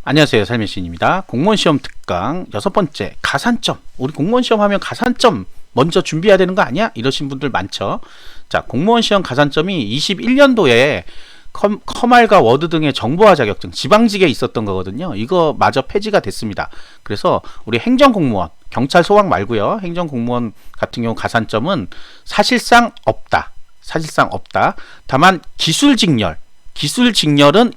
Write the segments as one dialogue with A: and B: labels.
A: 안녕하세요, 삶의 시인입니다. 공무원 시험 특강 6번째 가산점. 우리 공무원 시험 하면 가산점 먼저 준비해야 되는 거 아니야? 이러신 분들 많죠. 자, 공무원 시험 가산점이 21년도에 커말과 워드 등의 정보화 자격증 지방직에 있었던 거거든요. 이거 마저 폐지가 됐습니다. 그래서 우리 행정공무원, 경찰 소방 말고요, 행정공무원 같은 경우 가산점은 사실상 없다. 다만 기술직렬은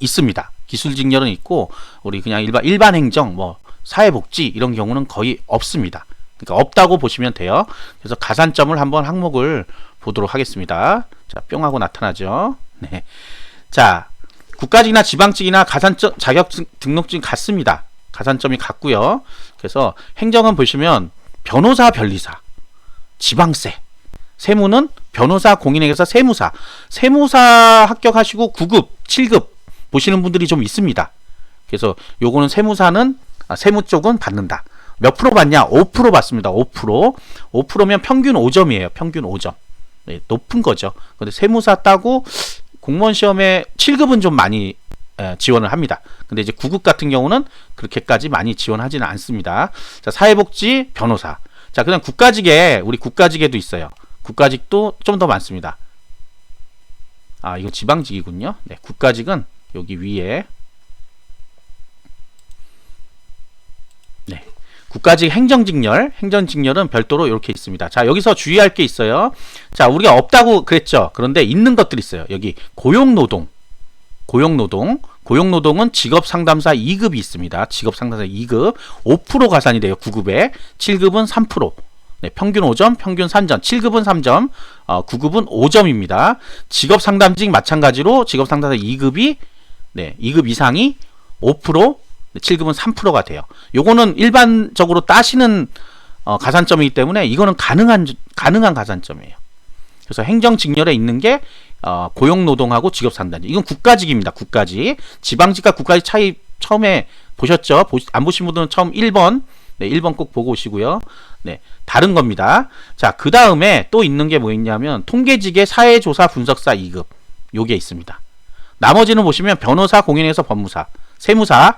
A: 있습니다. 기술직렬은 있고, 우리 그냥 일반 행정, 사회복지 이런 경우는 거의 없습니다. 그러니까 없다고 보시면 돼요. 그래서 가산점을 한번 항목을 보도록 하겠습니다. 자, 뿅 하고 나타나죠. 네. 자, 국가직이나 지방직이나 가산점 자격증 등록증 같습니다. 가산점이 같고요. 그래서 행정은 보시면 변호사, 변리사, 지방세, 세무는 변호사, 공인회계사, 세무사 합격하시고 9급, 7급 보시는 분들이 좀 있습니다. 그래서 요거는 세무 쪽은 받는다. 몇 프로 받냐? 5% 받습니다. 5%면 평균 5점이에요. 평균 5점. 네, 높은 거죠. 근데 세무사 따고 공무원 시험에 7급은 좀 많이 지원을 합니다. 근데 이제 9급 같은 경우는 그렇게까지 많이 지원하지는 않습니다. 자, 사회복지, 변호사. 자, 그냥 우리 국가직에도 있어요. 국가직도 좀 더 많습니다. 아, 이거 지방직이군요. 네, 국가직은 여기 위에. 네. 국가직 행정직렬은 별도로 이렇게 있습니다. 자, 여기서 주의할 게 있어요. 자, 우리가 없다고 그랬죠. 그런데 있는 것들이 있어요. 여기 고용노동은 직업상담사 2급이 있습니다. 직업상담사 2급 5% 가산이 돼요. 9급에 7급은 3%. 네, 평균 5점, 평균 3점, 7급은 3점, 9급은 5점입니다. 직업상담직 마찬가지로 직업상담사 2급이 2급 이상이 5%, 7급은 3%가 돼요. 요거는 일반적으로 따시는 가산점이기 때문에 이거는 가능한 가산점이에요. 그래서 행정직렬에 있는 게 고용노동하고 직업상담직. 이건 국가직입니다. 국가직. 지방직과 국가직 차이 처음에 보셨죠? 안 보신 분들은 처음 1번. 네, 1번 꼭 보고 오시고요. 네, 다른 겁니다. 자, 그 다음에 또 있는 게 뭐 있냐면 통계직의 사회조사 분석사 2급. 요게 있습니다. 나머지는 보시면 변호사, 공인회계사, 법무사, 세무사는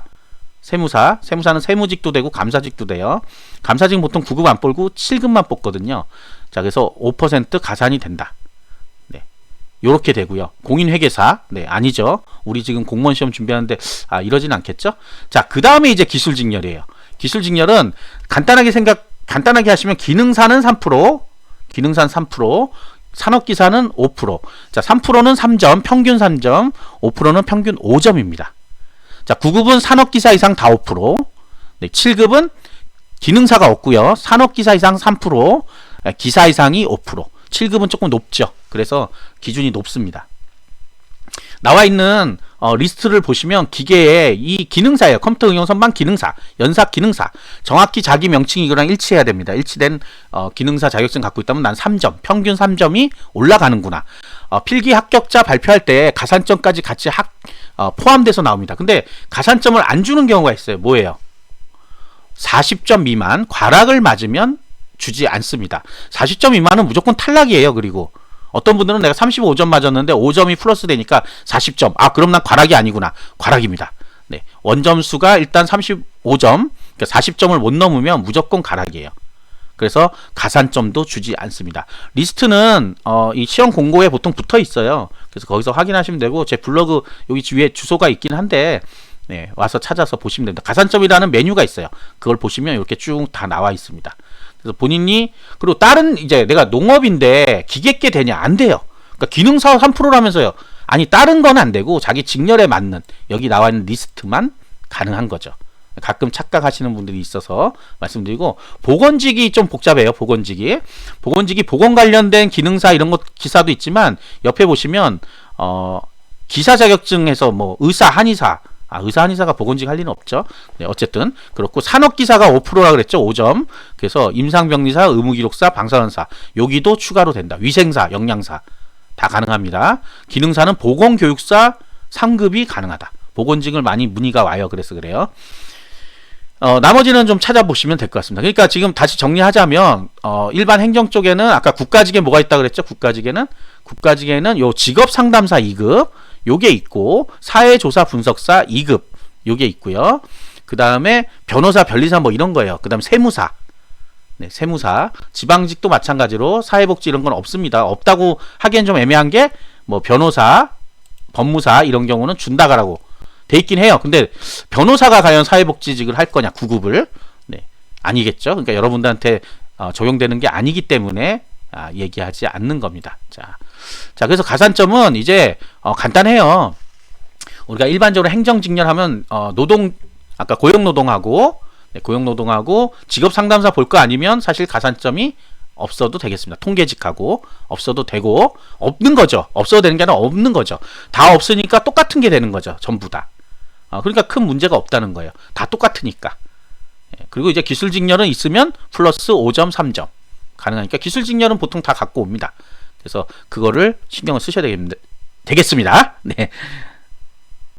A: 세무직도 되고 감사직도 돼요. 감사직은 보통 9급 안 뽑고 7급만 뽑거든요. 자, 그래서 5% 가산이 된다. 네, 요렇게 되고요. 공인회계사, 네, 아니죠. 우리 지금 공무원 시험 준비하는데 이러진 않겠죠. 자, 그 다음에 이제 기술직렬이에요. 기술직렬은 간단하게 하시면 기능사는 3%, 산업기사는 5%. 자, 3%는 3점, 평균 3점, 5%는 평균 5점입니다. 자, 9급은 산업기사 이상 다 5%. 네, 7급은 기능사가 없고요. 산업기사 이상 3%, 기사 이상이 5%. 7급은 조금 높죠. 그래서 기준이 높습니다. 나와 있는 리스트를 보시면 기계에 이 기능사예요. 컴퓨터 응용 선반 기능사, 연사 기능사. 정확히 자기 명칭 이거랑 일치해야 됩니다. 일치된 기능사 자격증 갖고 있다면 난 3점, 평균 3점이 올라가는구나. 필기 합격자 발표할 때 가산점까지 같이 포함돼서 나옵니다. 근데 가산점을 안 주는 경우가 있어요. 뭐예요? 40점 미만 과락을 맞으면 주지 않습니다. 40점 미만은 무조건 탈락이에요. 그리고 어떤 분들은 내가 35점 맞았는데 5점이 플러스 되니까 40점. 그럼 난 과락이 아니구나. 과락입니다. 네, 원점수가 일단 35점, 그러니까 40점을 못 넘으면 무조건 과락이에요. 그래서 가산점도 주지 않습니다. 리스트는 이 시험 공고에 보통 붙어 있어요. 그래서 거기서 확인하시면 되고, 제 블로그 여기 위에 주소가 있긴 한데, 네, 와서 찾아서 보시면 됩니다. 가산점이라는 메뉴가 있어요. 그걸 보시면 이렇게 쭉 다 나와 있습니다. 그래서 본인이, 그리고 다른, 이제 내가 농업인데 기계께 되냐? 안 돼요. 그러니까 기능사 3%라면서요. 아니, 다른 건 안 되고 자기 직렬에 맞는 여기 나와 있는 리스트만 가능한 거죠. 가끔 착각하시는 분들이 있어서 말씀드리고, 보건직이 좀 복잡해요. 보건직이 보건 관련된 기능사 이런 것 기사도 있지만, 옆에 보시면 기사 자격증에서 의사, 한의사, 의사, 한의사가 보건직 할 리는 없죠. 네, 어쨌든 그렇고, 산업기사가 5%라 그랬죠. 5점. 그래서 임상병리사, 의무기록사, 방사선사 여기도 추가로 된다. 위생사, 영양사 다 가능합니다. 기능사는 보건교육사 3급이 가능하다. 보건직을 많이 문의가 와요. 그래서 그래요. 나머지는 좀 찾아보시면 될 것 같습니다. 그러니까 지금 다시 정리하자면, 일반 행정 쪽에는 아까 국가직에 뭐가 있다 그랬죠? 국가직에는 요 직업상담사 2급 요게 있고, 사회조사 분석사 2급 요게 있고요. 그 다음에 변호사, 변리사 뭐 이런 거예요. 그 다음에 세무사. 네, 세무사. 지방직도 마찬가지로 사회복지 이런 건 없습니다. 없다고 하기엔 좀 애매한 게 뭐 변호사, 법무사 이런 경우는 준다가라고 돼 있긴 해요. 근데 변호사가 과연 사회복지직을 할 거냐, 9급을. 네, 아니겠죠. 그러니까 여러분들한테 적용되는 게 아니기 때문에 얘기하지 않는 겁니다. 자, 그래서 가산점은 이제 간단해요. 우리가 일반적으로 행정직렬 하면 아까 고용노동하고 고용노동하고 직업상담사 볼 거 아니면 사실 가산점이 없어도 되겠습니다. 통계직하고 없어도 되고 없는 거죠. 없어도 되는 게 아니라 없는 거죠. 다 없으니까 똑같은 게 되는 거죠. 전부 다. 그러니까 큰 문제가 없다는 거예요. 다 똑같으니까. 그리고 이제 기술직렬은 있으면 플러스 5점, 3점 가능하니까 기술직렬은 보통 다 갖고 옵니다. 그래서 그거를 신경을 쓰셔야 되겠습니다. 네.